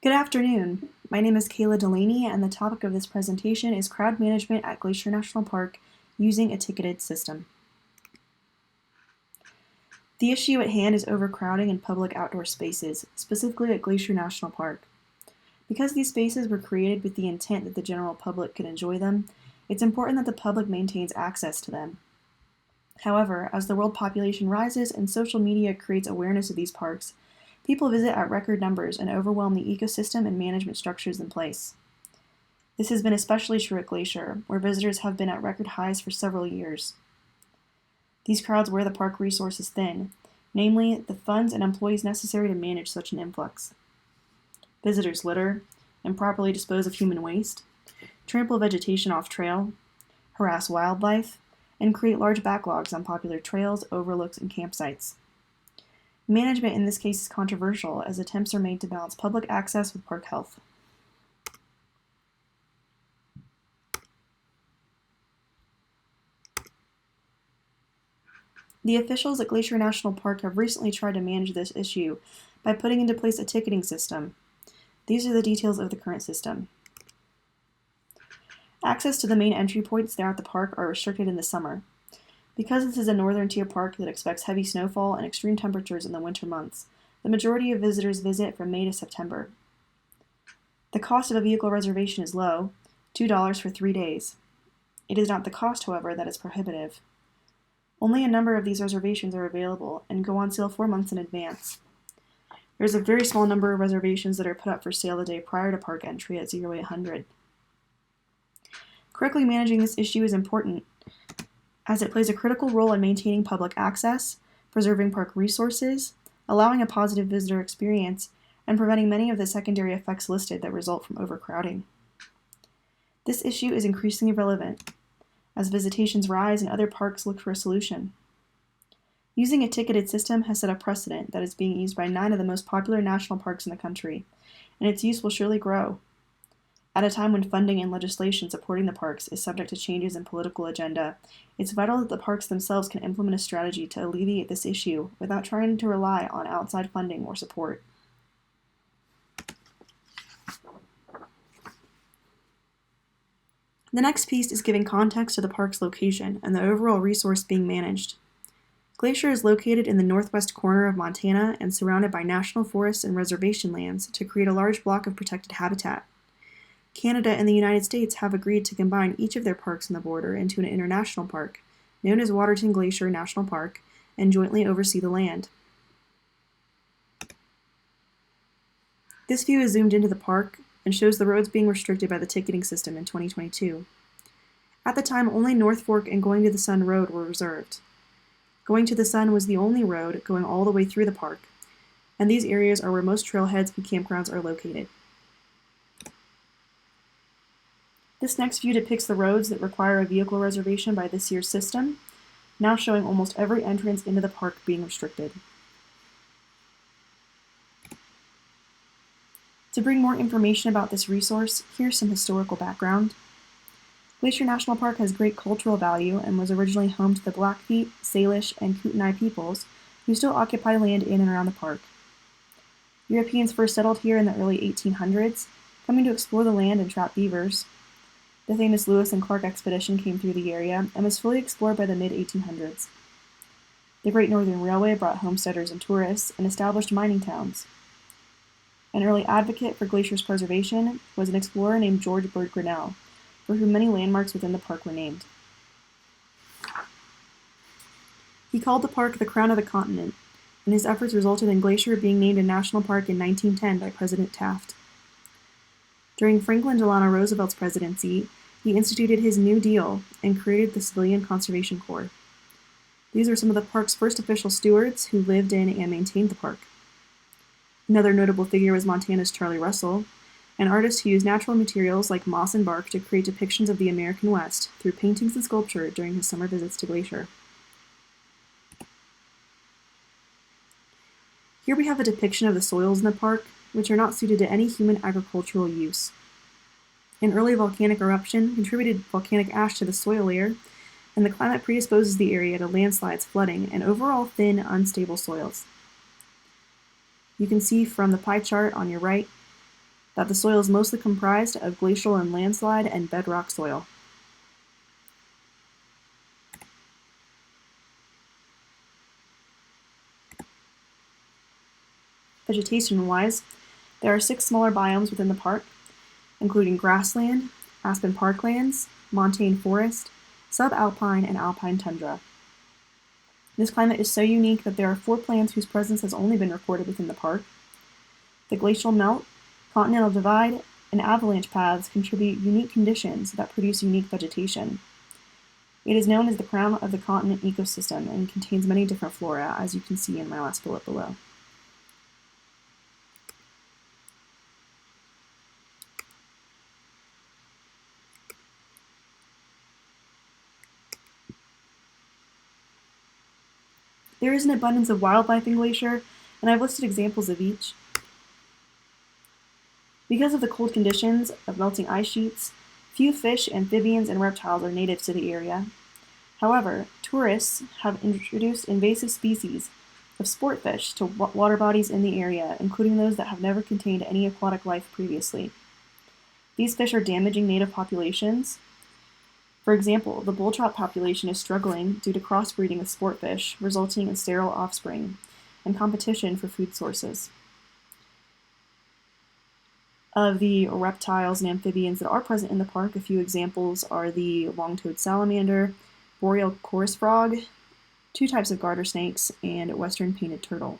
Good afternoon. My name is Kaila Delaney, and the topic of this presentation is crowd management at Glacier National Park using a ticketed system. The issue at hand is overcrowding in public outdoor spaces, specifically at Glacier National Park. Because these spaces were created with the intent that the general public could enjoy them, it's important that the public maintains access to them. However, as the world population rises and social media creates awareness of these parks, people visit at record numbers and overwhelm the ecosystem and management structures in place. This has been especially true at Glacier, where visitors have been at record highs for several years. These crowds wear the park resources thin, namely the funds and employees necessary to manage such an influx. Visitors litter, improperly dispose of human waste, trample vegetation off trail, harass wildlife, and create large backlogs on popular trails, overlooks, and campsites. Management in this case is controversial, as attempts are made to balance public access with park health. The officials at Glacier National Park have recently tried to manage this issue by putting into place a ticketing system. These are the details of the current system. Access to the main entry points throughout the park are restricted in the summer. Because this is a northern tier park that expects heavy snowfall and extreme temperatures in the winter months, the majority of visitors visit from May to September. The cost of a vehicle reservation is low, $2 for 3 days. It is not the cost, however, that is prohibitive. Only a number of these reservations are available and go on sale 4 months in advance. There is a very small number of reservations that are put up for sale the day prior to park entry at 0800. Correctly managing this issue is important, as it plays a critical role in maintaining public access, preserving park resources, allowing a positive visitor experience, and preventing many of the secondary effects listed that result from overcrowding. This issue is increasingly relevant as visitations rise and other parks look for a solution. Using a ticketed system has set a precedent that is being used by 9 of the most popular national parks in the country, and its use will surely grow. At a time when funding and legislation supporting the parks is subject to changes in political agenda, it's vital that the parks themselves can implement a strategy to alleviate this issue without trying to rely on outside funding or support. The next piece is giving context to the park's location and the overall resource being managed. Glacier is located in the northwest corner of Montana and surrounded by national forests and reservation lands to create a large block of protected habitat. Canada and the United States have agreed to combine each of their parks on the border into an international park, known as Waterton Glacier National Park, and jointly oversee the land. This view is zoomed into the park and shows the roads being restricted by the ticketing system in 2022. At the time, only North Fork and Going to the Sun Road were reserved. Going to the Sun was the only road going all the way through the park, and these areas are where most trailheads and campgrounds are located. This next view depicts the roads that require a vehicle reservation by this year's system, now showing almost every entrance into the park being restricted. To bring more information about this resource, here's some historical background. Glacier National Park has great cultural value and was originally home to the Blackfeet, Salish, and Kootenai peoples who still occupy land in and around the park. Europeans first settled here in the early 1800s, coming to explore the land and trap beavers. The famous Lewis and Clark expedition came through the area and was fully explored by the mid-1800s. The Great Northern Railway brought homesteaders and tourists and established mining towns. An early advocate for Glacier's preservation was an explorer named George Bird Grinnell, for whom many landmarks within the park were named. He called the park the crown of the continent, and his efforts resulted in Glacier being named a national park in 1910 by President Taft. During Franklin Delano Roosevelt's presidency, he instituted his New Deal and created the Civilian Conservation Corps. These are some of the park's first official stewards who lived in and maintained the park. Another notable figure was Montana's Charlie Russell, an artist who used natural materials like moss and bark to create depictions of the American West through paintings and sculpture during his summer visits to Glacier. Here we have a depiction of the soils in the park, which are not suited to any human agricultural use. An early volcanic eruption contributed volcanic ash to the soil layer, and the climate predisposes the area to landslides, flooding, and overall thin, unstable soils. You can see from the pie chart on your right that the soil is mostly comprised of glacial and landslide and bedrock soil. Vegetation-wise, there are 6 smaller biomes within the park, including grassland, aspen parklands, montane forest, subalpine, and alpine tundra. This climate is so unique that there are 4 plants whose presence has only been recorded within the park. The glacial melt, continental divide, and avalanche paths contribute unique conditions that produce unique vegetation. It is known as the crown of the continent ecosystem and contains many different flora, as you can see in my last bullet below. There is an abundance of wildlife in Glacier, and I've listed examples of each. Because of the cold conditions of melting ice sheets, few fish, amphibians, and reptiles are native to the area. However, tourists have introduced invasive species of sport fish to water bodies in the area, including those that have never contained any aquatic life previously. These fish are damaging native populations. For example, the bull trout population is struggling due to crossbreeding with sport fish, resulting in sterile offspring and competition for food sources. Of the reptiles and amphibians that are present in the park, a few examples are the long-toed salamander, boreal chorus frog, 2 types of garter snakes, and western painted turtle.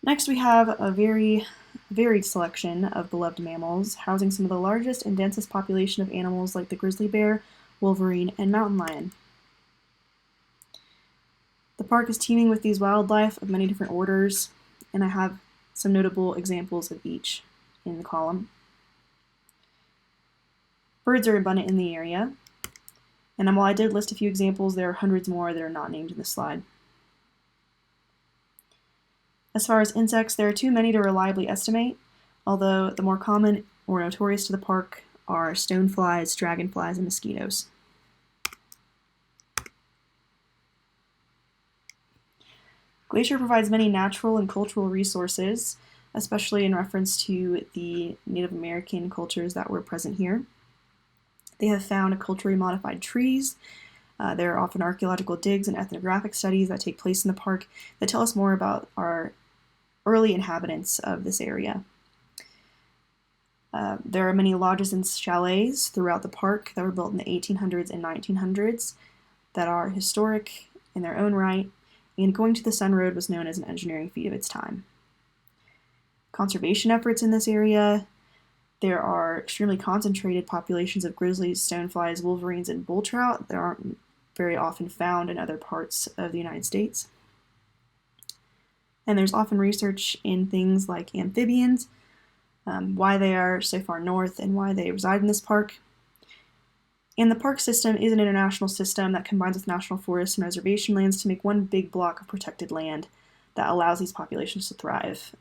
Next, we have a very varied selection of beloved mammals, housing some of the largest and densest population of animals like the grizzly bear, wolverine, and mountain lion. The park is teeming with these wildlife of many different orders, and I have some notable examples of each in the column. Birds are abundant in the area, and while I did list a few examples, there are hundreds more that are not named in this slide. As far as insects, there are too many to reliably estimate, although the more common or notorious to the park are stoneflies, dragonflies, and mosquitoes. Glacier provides many natural and cultural resources, especially in reference to the Native American cultures that were present here. They have found culturally modified trees. There are often archaeological digs and ethnographic studies that take place in the park that tell us more about our early inhabitants of this area. There are many lodges and chalets throughout the park that were built in the 1800s and 1900s that are historic in their own right, and going to the Sun Road was known as an engineering feat of its time. Conservation efforts in this area. There are extremely concentrated populations of grizzlies, stoneflies, wolverines, and bull trout that aren't very often found in other parts of the United States. And there's often research in things like amphibians, why they are so far north and why they reside in this park. And the park system is an international system that combines with national forests and reservation lands to make one big block of protected land that allows these populations to thrive.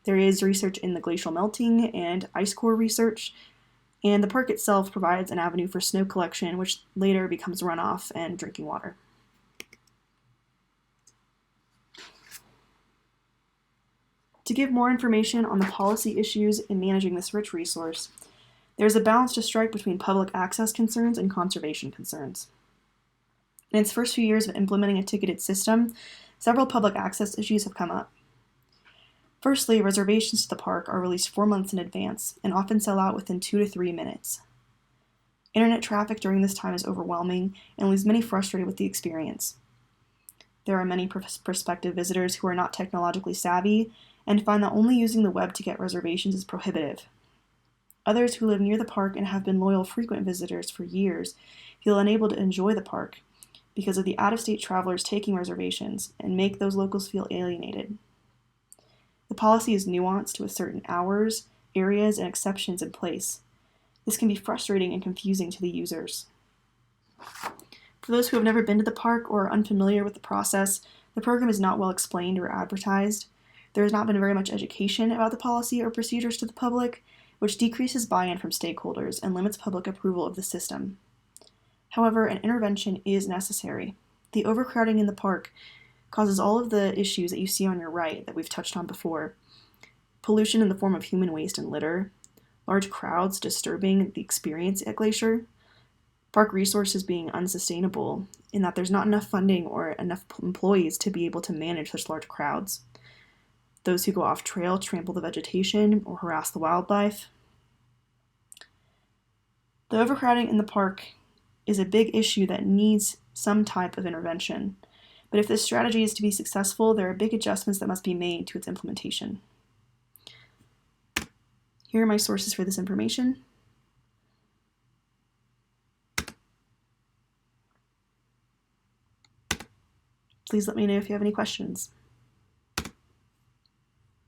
There is research in the glacial melting and ice core research, and the park itself provides an avenue for snow collection, which later becomes runoff and drinking water. To give more information on the policy issues in managing this rich resource, there is a balance to strike between public access concerns and conservation concerns. In its first few years of implementing a ticketed system, several public access issues have come up. Firstly, reservations to the park are released 4 months in advance and often sell out within 2 to 3 minutes. Internet traffic during this time is overwhelming and leaves many frustrated with the experience. There are many prospective visitors who are not technologically savvy and find that only using the web to get reservations is prohibitive. Others who live near the park and have been loyal frequent visitors for years feel unable to enjoy the park because of the out-of-state travelers taking reservations and make those locals feel alienated. The policy is nuanced with certain hours, areas, and exceptions in place. This can be frustrating and confusing to the users. For those who have never been to the park or are unfamiliar with the process, the program is not well explained or advertised. There has not been very much education about the policy or procedures to the public, which decreases buy-in from stakeholders and limits public approval of the system. However, an intervention is necessary. The overcrowding in the park causes all of the issues that you see on your right that we've touched on before. Pollution in the form of human waste and litter, large crowds disturbing the experience at Glacier, park resources being unsustainable in that there's not enough funding or enough employees to be able to manage such large crowds. Those who go off trail trample the vegetation or harass the wildlife. The overcrowding in the park is a big issue that needs some type of intervention. But if this strategy is to be successful, there are big adjustments that must be made to its implementation. Here are my sources for this information. Please let me know if you have any questions.